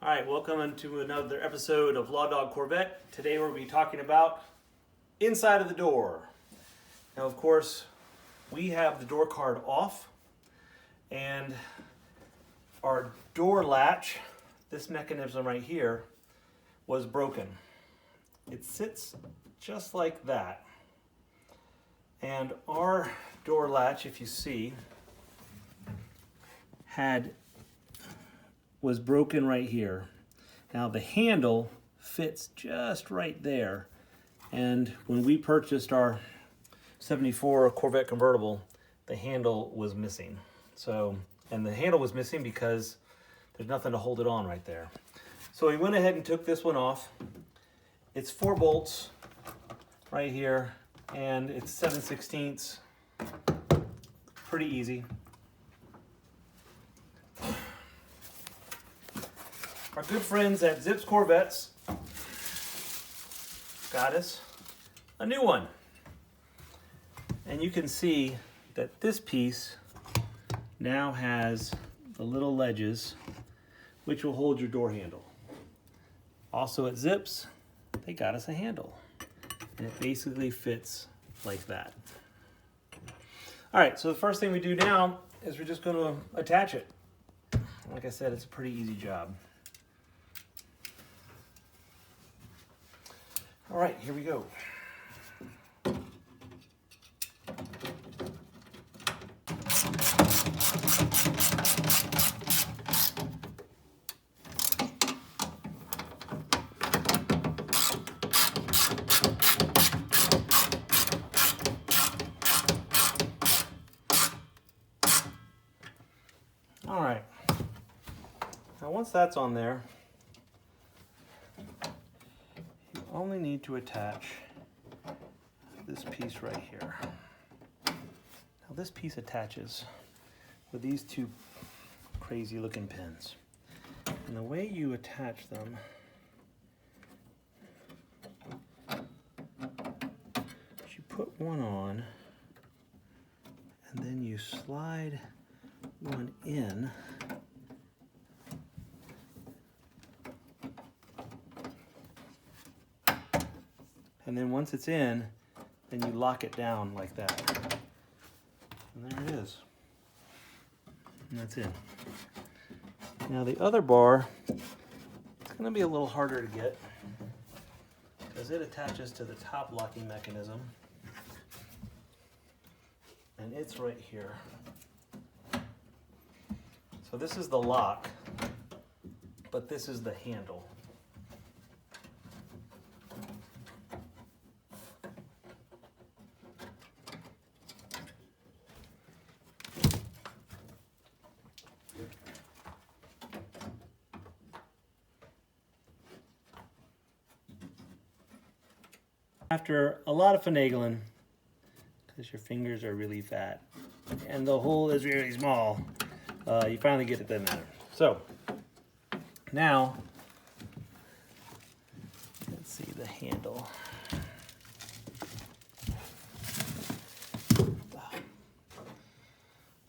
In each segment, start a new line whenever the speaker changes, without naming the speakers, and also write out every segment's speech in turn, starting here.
All right, welcome to another episode of Law Dog Corvette. Today we'll be talking about inside of the door. Now, of course, we have the door card off, and our door latch, this mechanism right here, was broken. It sits just like that. And our door latch, if you see, was broken right here. Now the handle fits just right there. And when we purchased our 74 Corvette Convertible, the handle was missing. And the handle was missing because there's nothing to hold it on right there. So we went ahead and took this one off. It's 4 bolts right here, and it's 7/16. Pretty easy. Our good friends at Zips Corvettes got us a new one. And you can see that this piece now has the little ledges which will hold your door handle. Also at Zips, they got us a handle. And it basically fits like that. All right, so the first thing we do now is we're just going to attach it. Like I said, it's a pretty easy job. All right, here we go. All right, now once that's on there, you only need to attach this piece right here. Now this piece attaches with these 2 crazy looking pins. And the way you attach them is you put one on and then you slide one in, and then once it's in, then you lock it down like that, and there it is, and that's in. Now the other bar, it's going to be a little harder to get because it attaches to the top locking mechanism, and it's right here. So this is the lock, but this is the handle. After a lot of finagling, because your fingers are really fat and the hole is really small, you finally get it done there. So now, let's see the handle.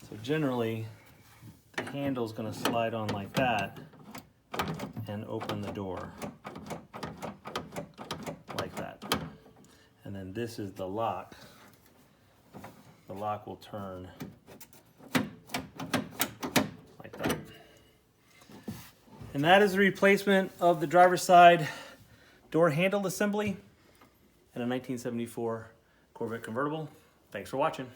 So generally, the handle is going to slide on like that and open the door like that. And then this is the lock. The lock will turn like that. And that is the replacement of the driver's side door handle assembly in a 1974 Corvette Convertible. Thanks for watching.